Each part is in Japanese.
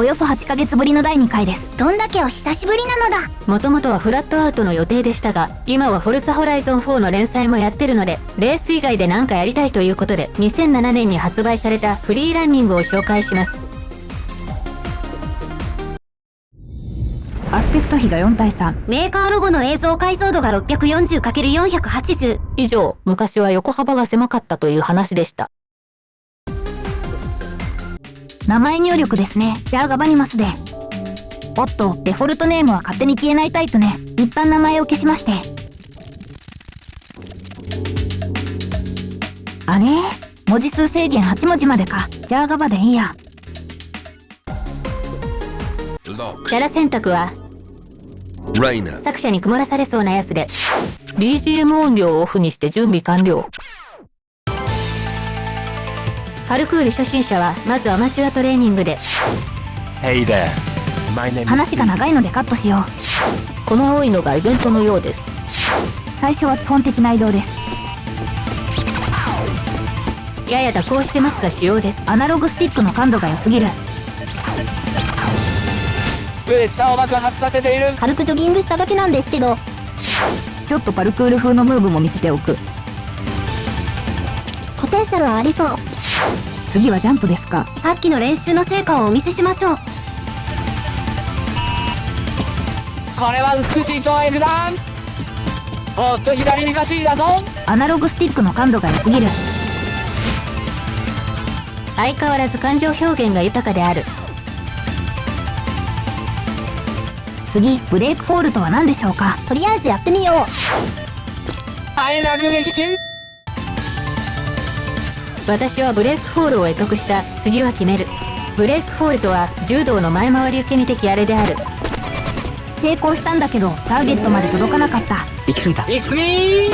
よそ8ヶ月ぶりの第2回です。どんだけお久しぶりなのだ。もともとはフラットアウトの予定でしたが、今はフォルツァホライゾン4の連載もやってるので、レース以外で何かやりたいということで、2007年に発売されたフリーランニングを紹介します。アスペクト比が4対3。メーカーロゴの映像解像度が 640×480。以上、昔は横幅が狭かったという話でした。名前入力ですね。じゃあガバニマスで。おっと、デフォルトネームは勝手に消えないタイプね。一旦名前を消しまして。あれ？文字数制限8文字までか。じゃあガバでいいや。キャラ選択は作者に曇らされそうなやつで BGM 音量をオフにして準備完了。パルクール初心者はまずアマチュアトレーニングで。 Hey there. My name is 話が長いのでカットしよう。この青いのがイベントのようです。最初は基本的な移動です。やや蛇行してますが仕様です。アナログスティックの感度が良すぎる。列車を爆発させている。軽くジョギングしただけなんですけど。ちょっとパルクール風のムーブも見せておく。ポテンシャルはありそう。次はジャンプですか。さっきの練習の成果をお見せしましょう。これは美しい超エグだ。おっと左に走りだぞ。アナログスティックの感度が良すぎる。相変わらず感情表現が豊かである。次、ブレイクフォールとは何でしょうか。とりあえずやってみよう。あえなく撃沈。私はブレイクフォールを得得した。次は決める。ブレイクフォールとは柔道の前回り受け身的あれである。成功したんだけどターゲットまで届かなかった。行き過ぎた。行き過ぎ。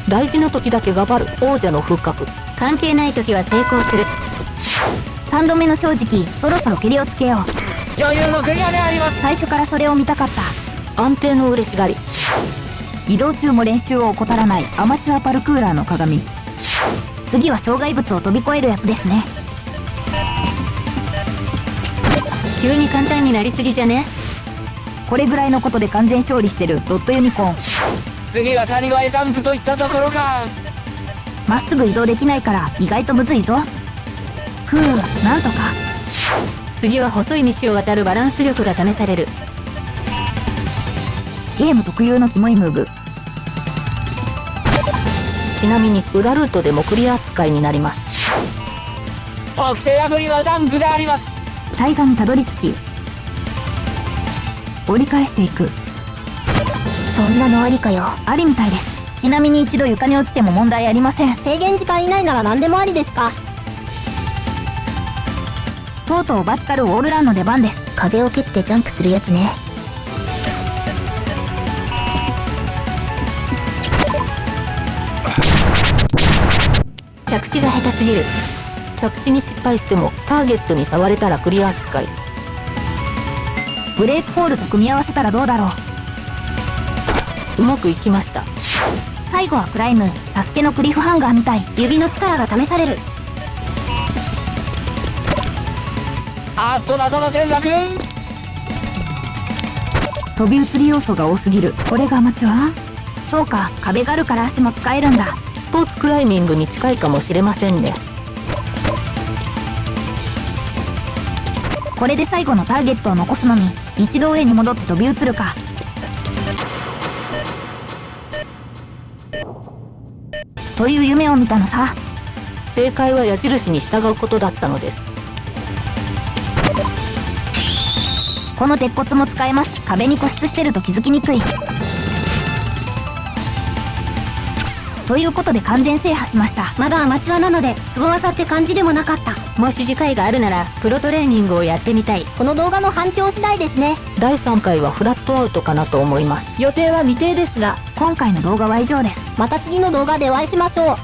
大事な時だけ頑張る王者の風格。関係ない時は成功する。3度目の正直、そろそろ蹴りをつけよう。余裕のクリアであります。最初からそれを見たかった。安定の嬉しがり。移動中も練習を怠らないアマチュアパルクーラーの鏡。次は障害物を飛び越えるやつですね。急に簡単になりすぎじゃね。これぐらいのことで完全勝利してるドットユニコーン。次は谷越えジャンプといったところか。まっすぐ移動できないから意外とむずいぞ。ふう、なんとか。次は細い道を渡るバランス力が試される。ゲーム特有のキモいムーブ。ちなみに裏ルートでもクリア扱いになります。掟破りのジャンプであります。対岸にたどり着き折り返していく。そんなのありかよ。ありみたいです。ちなみに一度床に落ちても問題ありません。制限時間以内なら何でもありですか。とうとうバティカルウォールランの出番です。壁を蹴ってジャンプするやつね。着地が下手すぎる。着地に失敗してもターゲットに触れたらクリア扱い。ブレイクフォールと組み合わせたらどうだろう。うまくいきました。最後はクライム。サスケのクリフハンガーみたい。指の力が試される。あっと謎の転落。飛び移り要素が多すぎる。これがアマチュア？そうか、壁があるから足も使えるんだ。スポーツクライミングに近いかもしれませんね。これで最後のターゲットを残すのに一度上に戻って飛び移るか。という夢を見たのさ。正解は矢印に従うことだったのです。この鉄骨も使えます。壁に固執してると気づきにくい。ということで完全制覇しました。まだアマチュアなので凄技って感じでもなかった。もし次回があるならプロトレーニングをやってみたい。この動画の反響次第ですね。第3回はフラットアウトかなと思います。予定は未定ですが、今回の動画は以上です。また次の動画でお会いしましょう。